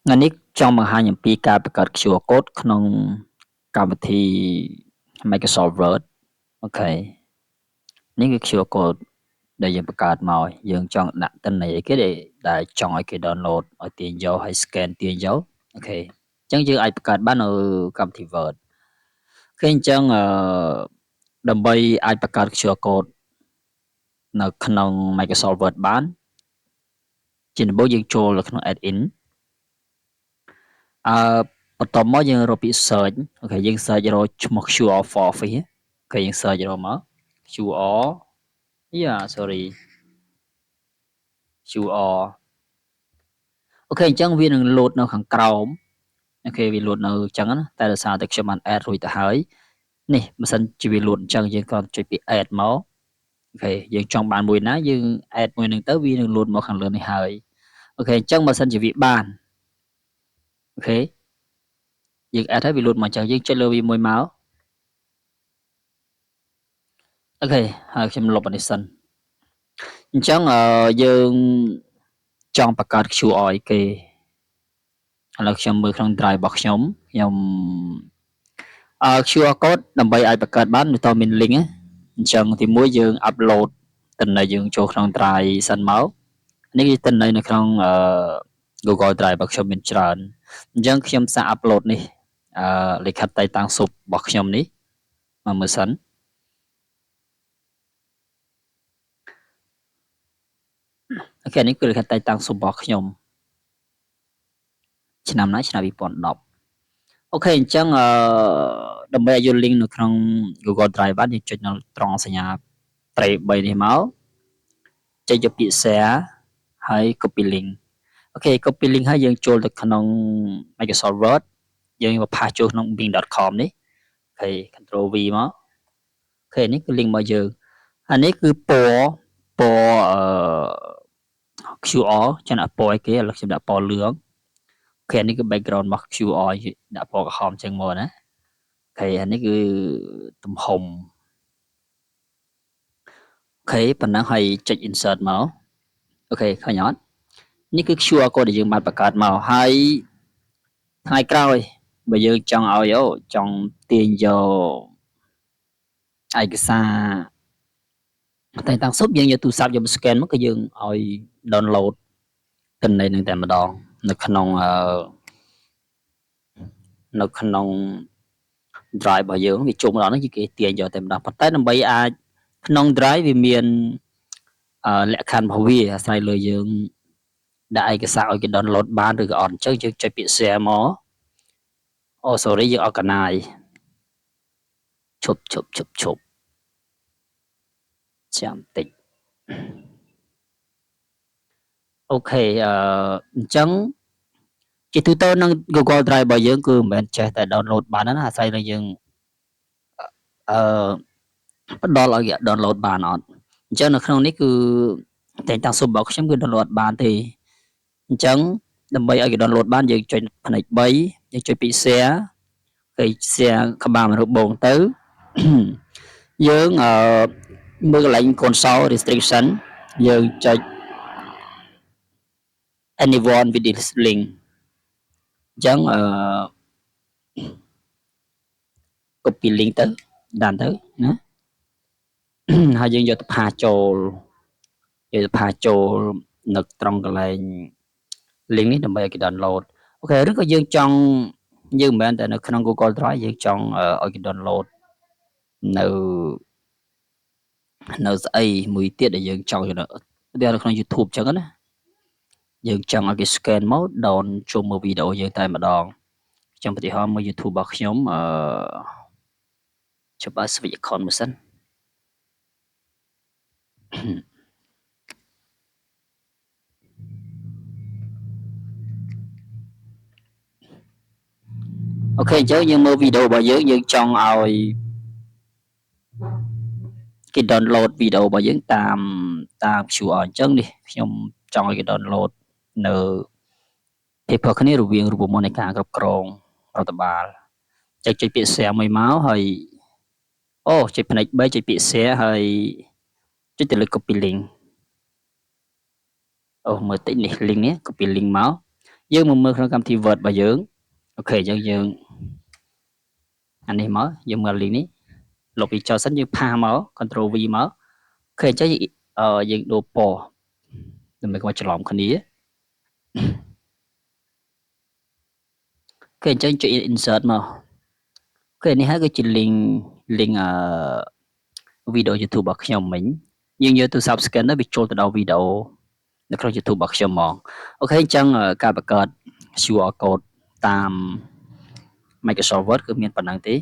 ថ្ងៃនេះចង់បង្ហាញអំពីការបង្កើត QR code ក្នុងកម្មវិធី Microsoft Word អូខេនេះគឺ QR code ដែលយើងបង្កើតមកយើងចង់ដាក់ទិន្នន័យអីគេដែលចង់ឲ្យគេ download ឲ្យទាញយកហើយ scan ទាញយកអូខេអញ្ចឹងយើងអាចបង្កើតបាននៅកម្មវិធី Word អូខេអញ្ចឹងដើម្បីអាចបង្កើត QR code នៅក្នុង Microsoft Word បានជាដំបូងយើងចូលទៅក្នុង add-in បន្ទាប់មកយើងរកពាក្យ search អូខេយើង search រកឈ្មោះ QR for Office អូខេយើង search រកមក QR sorry QR អូខេអញ្ចឹងវានឹង load នៅខាងក្រោមអូខេវា load នៅអញ្ចឹងណាតែដោយសារតែខ្ញុំបាន add រួចទៅហើយនេះបើសិនជាវា load អញ្ចឹងយើងគ្រាន់ចុចពាក្យ add មកអូខេយើងចង់បានមួយណាយើង add មួយនឹងទៅវានឹង load មកខាងលើនេះហើយអូខេអញ្ចឹងបើសិនជាវាបានអូខេយើង add ហើយវា load មកអញ្ចឹងយើងចុចលើវាមួយមកអូខេហើយខ្ញុំលុបអានេះសិនអញ្ចឹងយើងចង់បង្កើត QR ឲ្យគេឥឡូវខ្ញុំមើលក្នុង drive របស់ខ្ញុំQR code ដើម្បីឲ្យបង្កើតបានវាតមាន link អញ្ចឹងទីមួយយើង upload ទិន្នន័យយើងចូលក្នុង drive សិនមកនេះគឺទិន្នន័យនៅក្នុងGoogle Drive របស់ខ្ញុំមានច្រើនអញ្ចឹងខ្ញុំសាក upload នេះលិខិតតែតាំងស៊ុបរបស់ខ្ញុំនេះមកមើលសិនអូខេនេះគឺលិខិតតែតាំងស៊ុបរបស់ខ្ញុំឆ្នាំណាឆ្នាំ2010អូខេអញ្ចឹងដើម្បីឲ្យយក link នៅក្នុង Google Drive បានយើងចុចនៅត្រង់សញ្ញាត្រី3នេះមកចុចយកពាក្យ share ហើយ copy link អូខេ copy link ហើយយើងចូលទៅក្នុង Microsoft Word យើងមកផាសចូលក្នុង bing.com នេះអូខេ Control V មកអូខេនេះគឺ link របស់យើងអានេះគឺពណ៌QR ចឹងដាក់ពណ៌អីគេឥឡូវខ្ញុំដាក់ពណ៌លឿងអូខេនេះគឺ background របស់ QR ដាក់ពណ៌ក្រហមចឹងមកណាអូខេអានេះគឺទំហំអូខេប៉ុណ្ណឹងហើយចុច insert មកអូខេឃើញអត់នេះគឺ QR code ដែលយើងបានបង្កើតមកហើយថ្ងៃក្រោយបើយើងចង់ឲ្យចង់ទាញយកឯកសារតែតាំងស៊ុបយើងយកទូរស័ព្ទយក scan មកគឺយើងឲ្យ download ទិន្នន័យនឹងតែម្ដងនៅក្នុងdrive របស់យើងវាជុំម្ដងហ្នឹងគេទាញយកតែម្ដងប៉ុន្តែដើម្បីអាចក្នុង drive វាមានលក្ខខណ្ឌរបស់វាអាស្រ័យលើយើងដាក់ឯកសារឲ្យគេ download បានឬក៏អត់អញ្ចឹងយើងចុចពាក្យ share មកsorry យើងអត់កណាយឈប់ចាំតិចអូខេអញ្ចឹងជាទូទៅនឹង Google Drive របស់យើងគឺមិនមែនចេះតែ download បានណាអាស្រ័យលើយើងផ្ដល់ឲ្យគេ download បានអត់អញ្ចឹងនៅក្នុងនេះគឺតែតាំងស៊ុបរបស់ខ្ញុំគឺ download បានទេអញ្ចឹងដើម្បីឲ្យគេ download បានយើងចុចផ្នែក3យើងចុចពី share គេ share ក្បាលមនុស្សបងទៅយើងមើលកន្លែង console restriction យើងចុច anyone with this link អញ្ចឹងcopy link ទៅដានទៅណាហើយយើងយកទៅផាចូលនៅត្រង់កន្លែង link នេះដើម្បីឲ្យគេ download អូខេឬក៏យើងចង់យើងមិនមែនតែនៅក្នុង Google Drive យើងចង់ឲ្យគេ download នៅស្អីមួយទៀតដែលយើងចង់វានៅក្នុង YouTube ចឹងណាយើងចង់ឲ្យគេ scan មក down ជុំមើលវីដេអូយើងតែម្ដងខ្ញុំឧទាហរណ៍មើល YouTube របស់ខ្ញុំចាប់ឲ្យ switch account មួយសិនអូខេអញ្ចឹងយើងមើលវីដេអូរបស់យើងចង់ឲ្យគេ download វីដេអូរបស់យើងតាម QR អញ្ចឹងនេះខ្ញុំចង់ឲ្យគេ download នៅភាពខុសគ្នារវាងរូបមន្តនៃការគ្រប់គ្រងរដ្ឋបាលចុចពាក្យ share មួយមកហើយចុចផ្នែក3ចុចពាក្យ share ហើយចុចទៅលើ copy link មើលតិចនេះ link នេះ copy link មក យើងមកមើលក្នុងកម្មវិធី Word របស់យើងអូខេអញ្ចឹងយើងអានេះមកយើងមើល link នេះលុបវាចោលសិនយើងផាសមក Ctrl V មកអូខេអញ្ចឹងយើងដូរពណ៌ដើម្បីកុំឲ្យច្រឡំគ្នាអូខេអញ្ចឹងចុច insert មកអូខេនេះហើយគឺជា link វីដេអូ YouTube របស់ខ្ញុំមិញយើងយកទូរស័ព្ទ scan ទៅវាចូលទៅដល់វីដេអូនៅក្នុង YouTube របស់ខ្ញុំហ្មងអូខេអញ្ចឹងការបង្កើត QR code តាម Microsoft Word គឺមានប៉ុណ្ណឹងទេ